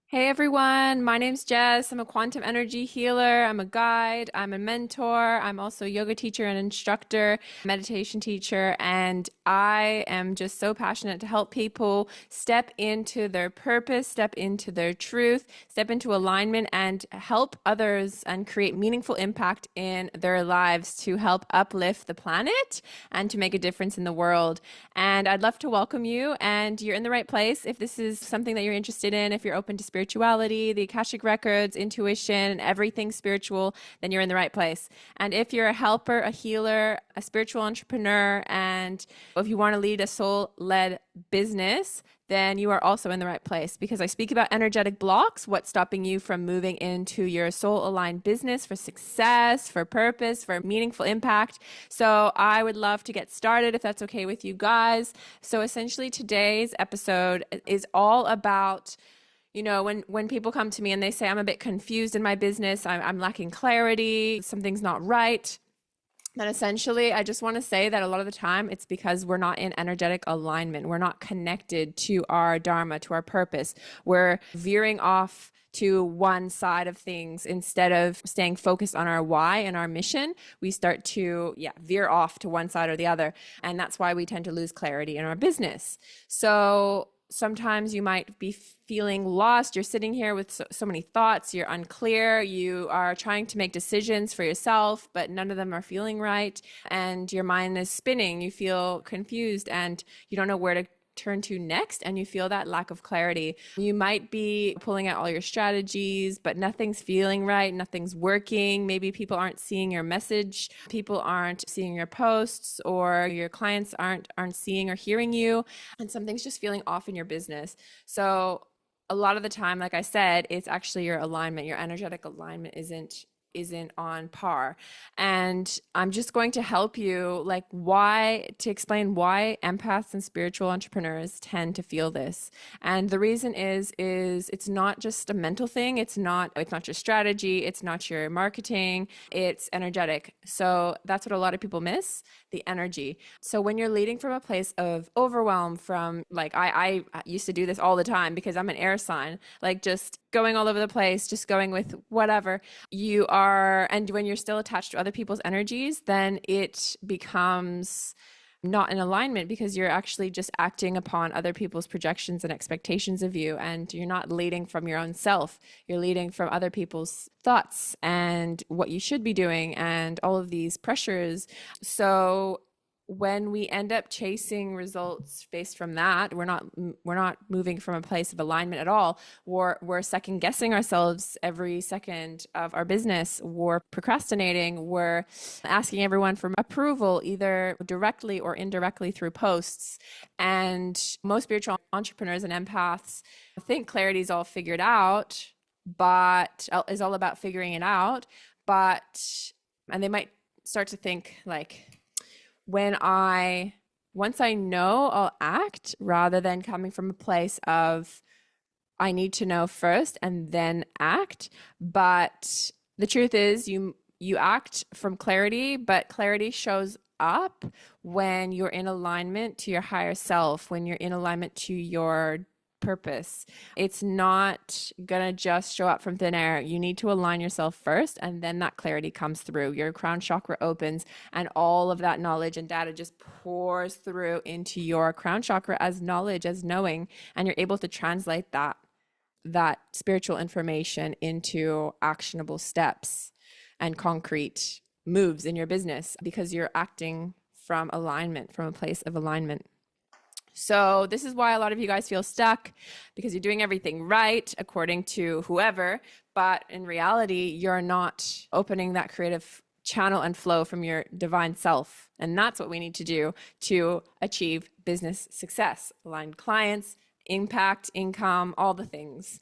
Hey everyone, my name's Jess. I'm a quantum energy healer. I'm a guide. I'm a mentor. I'm also a yoga teacher and instructor, meditation teacher, and I am just so passionate to help people step into their purpose, step into their truth, step into alignment, and help others and create meaningful impact in their lives to help uplift the planet and to make a difference in the world. And I'd love to welcome you, and you're in the right place if this is something that you're interested in, if you're open to spirituality, the Akashic Records, intuition, and everything spiritual, then you're in the right place. And if you're a helper, a healer, a spiritual entrepreneur, and if you want to lead a soul led business, then you are also in the right place because I speak about energetic blocks, what's stopping you from moving into your soul aligned business for success, for purpose, for meaningful impact. So I would love to get started if that's okay with you guys. So essentially, today's episode is all about when people come to me and they say, I'm a bit confused in my business, I'm lacking clarity, something's not right. And essentially, I just want to say that a lot of the time it's because we're not in energetic alignment. We're not connected to our dharma, to our purpose. We're veering off to one side of things instead of staying focused on our why and our mission. We start to, veer off to one side or the other. And that's why we tend to lose clarity in our business. So sometimes you might be feeling lost. You're sitting here with so many thoughts. You're unclear. You are trying to make decisions for yourself, but none of them are feeling right. And your mind is spinning. You feel confused and you don't know where to turn to next, and you feel that lack of clarity. You might be pulling out all your strategies, but nothing's feeling right, nothing's working. Maybe people aren't seeing your message, people aren't seeing your posts, or your clients aren't seeing or hearing you, and something's just feeling off in your business. So a lot of the time, like I said, it's actually your alignment, your energetic alignment isn't on par. And I'm just going to help you to explain why empaths and spiritual entrepreneurs tend to feel this. And the reason is it's not just a mental thing. It's not your strategy, it's not your marketing, it's energetic. So that's what a lot of people miss, the energy. So when you're leading from a place of overwhelm, from I used to do this all the time because I'm an air sign, like just going all over the place, just going with whatever you are. And when you're still attached to other people's energies, then it becomes not in alignment because you're actually just acting upon other people's projections and expectations of you. And you're not leading from your own self. You're leading from other people's thoughts and what you should be doing and all of these pressures. So when we end up chasing results based from that, we're not moving from a place of alignment at all. We're second guessing ourselves every second of our business. We're procrastinating. We're asking everyone for approval, either directly or indirectly through posts. And most spiritual entrepreneurs and empaths think clarity is all figured out, but is all about figuring it out. And they might start to think like, once I know, I'll act, rather than coming from a place of I need to know first and then act. But the truth is you act from clarity, but clarity shows up when you're in alignment to your higher self, when you're in alignment to your purpose. It's not gonna just show up from thin air. You need to align yourself first, and then that clarity comes through. Your crown chakra opens, and all of that knowledge and data just pours through into your crown chakra as knowledge, as knowing, and you're able to translate that spiritual information into actionable steps and concrete moves in your business because you're acting from alignment, from a place of alignment. So this is why a lot of you guys feel stuck, because you're doing everything right according to whoever, but in reality, you're not opening that creative channel and flow from your divine self. And that's what we need to do to achieve business success, aligned clients, impact, income, all the things.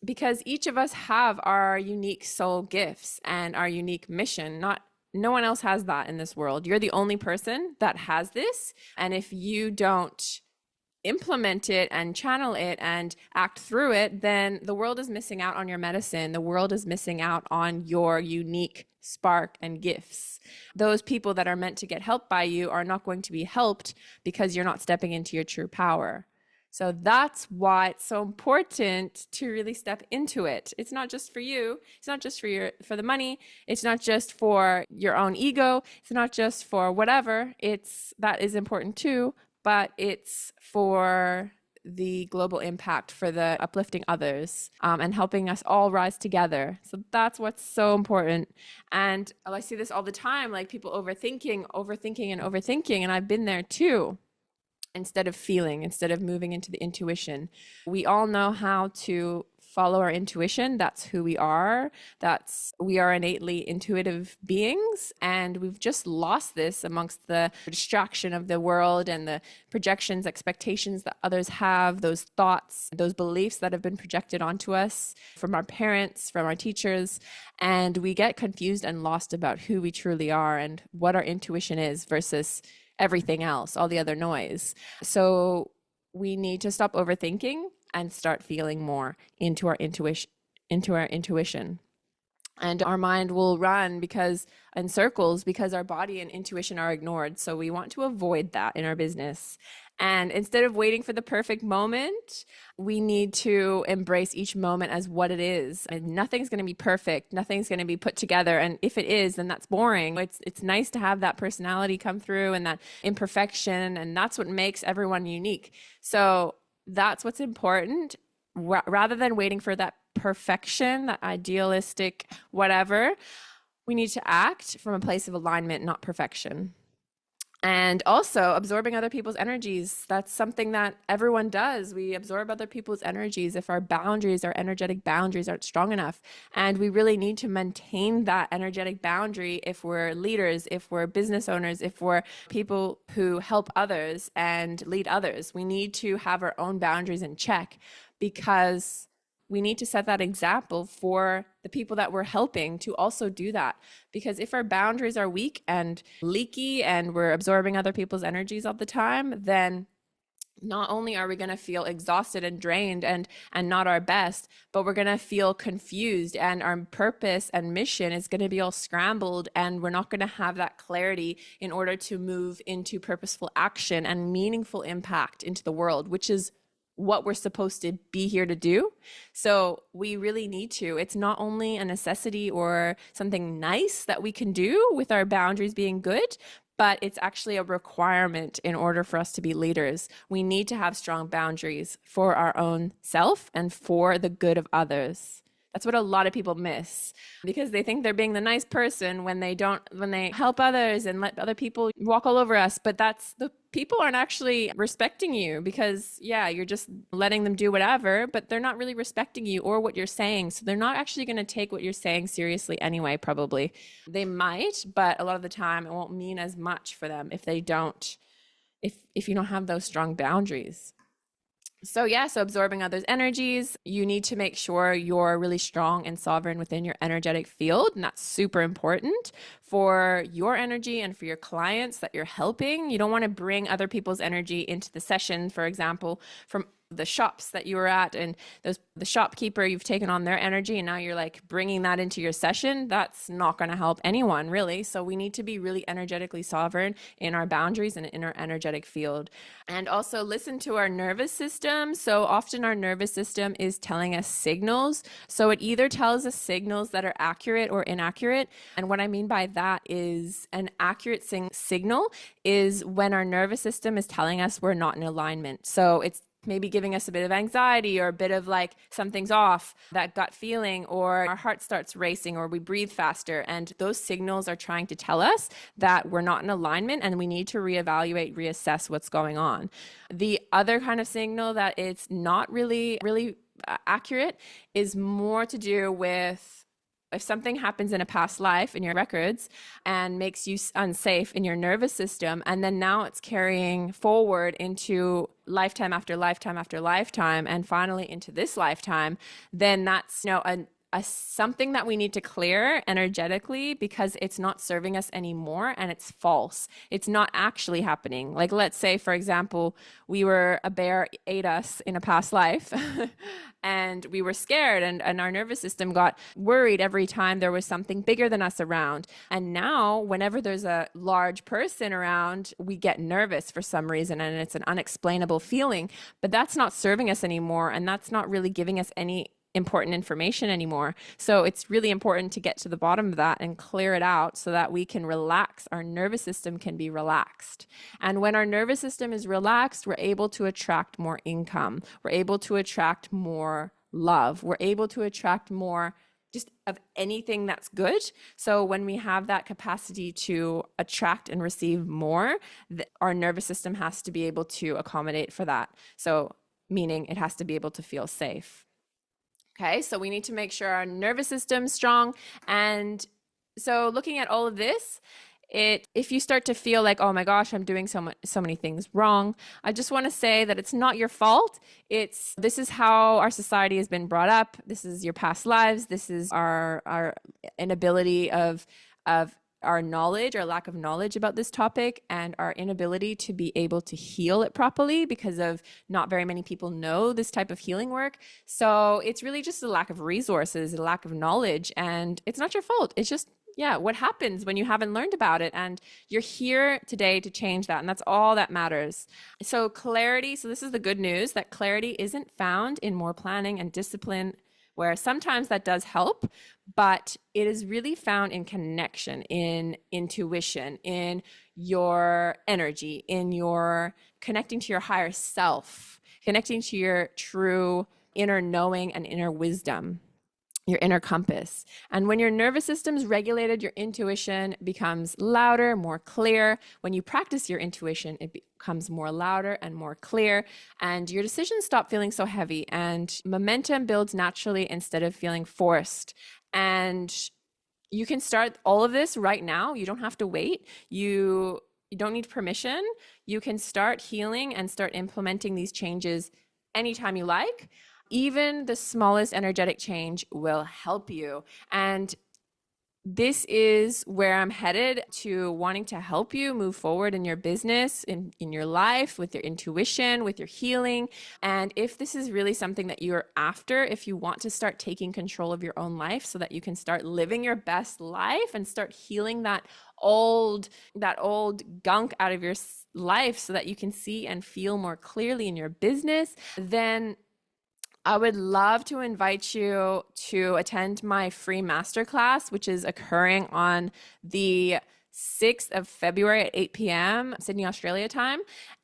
Because each of us have our unique soul gifts and our unique mission. No one else has that in this world. You're the only person that has this. And if you don't implement it and channel it and act through it, then the world is missing out on your medicine. The world is missing out on your unique spark and gifts. Those people that are meant to get helped by you are not going to be helped because you're not stepping into your true power. So that's why it's so important to really step into it. It's not just for you. It's not just for the money. It's not just for your own ego. It's not just for whatever. It's that is important too, but it's for the global impact, for the uplifting others, and helping us all rise together. So that's what's so important. And I see this all the time, like people overthinking and overthinking, and I've been there too. Instead of feeling, instead of moving into the intuition. We all know how to follow our intuition. That's who we are. We are innately intuitive beings. And we've just lost this amongst the distraction of the world and the projections, expectations that others have, those thoughts, those beliefs that have been projected onto us from our parents, from our teachers. And we get confused and lost about who we truly are and what our intuition is versus everything else, all the other noise. So we need to stop overthinking and start feeling more into our intuition. And our mind will run in circles because our body and intuition are ignored. So we want to avoid that in our business. And instead of waiting for the perfect moment, we need to embrace each moment as what it is. And nothing's going to be perfect. Nothing's going to be put together. And if it is, then that's boring. It's nice to have that personality come through and that imperfection. And that's what makes everyone unique. So that's what's important. Rather than waiting for that perfection, that idealistic whatever, we need to act from a place of alignment, not perfection. And also absorbing other people's energies. That's something that everyone does. We absorb other people's energies if our energetic boundaries aren't strong enough. And we really need to maintain that energetic boundary if we're leaders, if we're business owners, if we're people who help others and lead others. We need to have our own boundaries in check, because we need to set that example for the people that we're helping to also do that. Because if our boundaries are weak and leaky and we're absorbing other people's energies all the time, then not only are we going to feel exhausted and drained and not our best, but we're going to feel confused, and our purpose and mission is going to be all scrambled, and we're not going to have that clarity in order to move into purposeful action and meaningful impact into the world, which is what we're supposed to be here to do. So we really need to. It's not only a necessity or something nice that we can do with our boundaries being good, but it's actually a requirement in order for us to be leaders. We need to have strong boundaries for our own self and for the good of others. That's what a lot of people miss, because they think they're being the nice person when they help others and let other people walk all over us. But the people aren't actually respecting you, because you're just letting them do whatever, but they're not really respecting you or what you're saying. So they're not actually going to take what you're saying seriously anyway, probably. They might, but a lot of the time it won't mean as much for them if you don't have those strong boundaries. So absorbing others' energies, you need to make sure you're really strong and sovereign within your energetic field. And that's super important for your energy and for your clients that you're helping. You don't want to bring other people's energy into the session, for example, from the shops that you were at, and the shopkeeper, you've taken on their energy and now you're like bringing that into your session. That's not going to help anyone, really. So we need to be really energetically sovereign in our boundaries and in our energetic field. And also listen to our nervous system. So often our nervous system is telling us signals. So it either tells us signals that are accurate or inaccurate. And what I mean by that is an accurate signal is when our nervous system is telling us we're not in alignment. So it's maybe giving us a bit of anxiety or a bit of like something's off, that gut feeling, or our heart starts racing or we breathe faster. And those signals are trying to tell us that we're not in alignment and we need to reevaluate, reassess what's going on. The other kind of signal that it's not really accurate is more to do with if something happens in a past life in your records and makes you unsafe in your nervous system, and then now it's carrying forward into lifetime after lifetime after lifetime, and finally into this lifetime, then that's something that we need to clear energetically because it's not serving us anymore and it's false. It's not actually happening. Like, let's say, for example, a bear ate us in a past life and we were scared and our nervous system got worried every time there was something bigger than us around. And now, whenever there's a large person around, we get nervous for some reason and it's an unexplainable feeling, but that's not serving us anymore and that's not really giving us any important information anymore. So it's really important to get to the bottom of that and clear it out so that we can relax. Our nervous system can be relaxed. And when our nervous system is relaxed, we're able to attract more income. We're able to attract more love. We're able to attract more just of anything that's good. So when we have that capacity to attract and receive more, our nervous system has to be able to accommodate for that. So meaning it has to be able to feel safe. Okay, so we need to make sure our nervous system's strong. And so looking at all of this, if you start to feel like, oh my gosh, I'm doing so many things wrong, I just want to say that it's not your fault. This is how our society has been brought up. This is your past lives. This is our inability of our knowledge, our lack of knowledge about this topic, and our inability to be able to heal it properly because of not very many people know this type of healing work. So it's really just a lack of resources, a lack of knowledge, and it's not your fault. It's just, what happens when you haven't learned about it, and you're here today to change that, and that's all that matters. So clarity, so this is the good news, that clarity isn't found in more planning and discipline, where sometimes that does help, but it is really found in connection, in intuition, in your energy, in your connecting to your higher self, connecting to your true inner knowing and inner wisdom, your inner compass. And when your nervous system is regulated, your intuition becomes louder, more clear. When you practice your intuition, it becomes more louder and more clear, and your decisions stop feeling so heavy, and momentum builds naturally instead of feeling forced. And you can start all of this right now. You don't have to wait. You don't need permission. You can start healing and start implementing these changes anytime you like. Even the smallest energetic change will help you. And this is where I'm headed, to wanting to help you move forward in your business, in your life, with your intuition, with your healing. And if this is really something that you're after, if you want to start taking control of your own life so that you can start living your best life and start healing that old gunk out of your life so that you can see and feel more clearly in your business, then I would love to invite you to attend my free masterclass, which is occurring on the 6th of February at 8 p.m. Sydney, Australia time.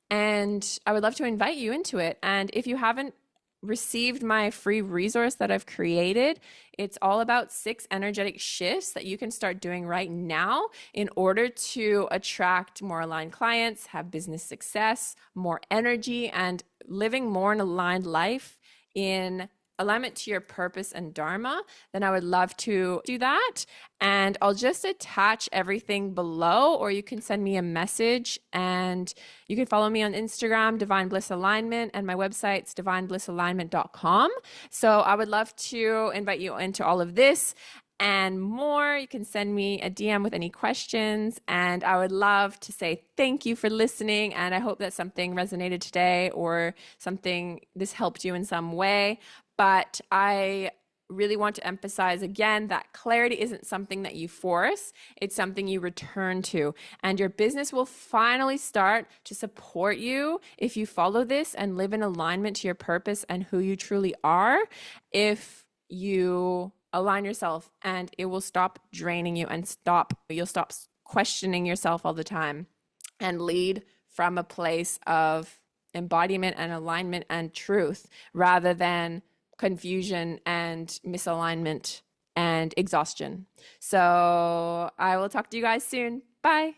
And I would love to invite you into it. And if you haven't received my free resource that I've created, it's all about 6 energetic shifts that you can start doing right now in order to attract more aligned clients, have business success, more energy, and living more an aligned life in alignment to your purpose and dharma. Then I would love to do that. And I'll just attach everything below, or you can send me a message, and you can follow me on Instagram, Divine Bliss Alignment, and my website's divineblisalignment.com. So I would love to invite you into all of this and more. You can send me a DM with any questions, and I would love to say thank you for listening, and I hope that something resonated today or this helped you in some way. But I really want to emphasize again that clarity isn't something that you force, it's something you return to, and your business will finally start to support you if you follow this and live in alignment to your purpose and who you truly are. If you align yourself, and it will stop draining you, and you'll stop questioning yourself all the time and lead from a place of embodiment and alignment and truth rather than confusion and misalignment and exhaustion. So I will talk to you guys soon. Bye.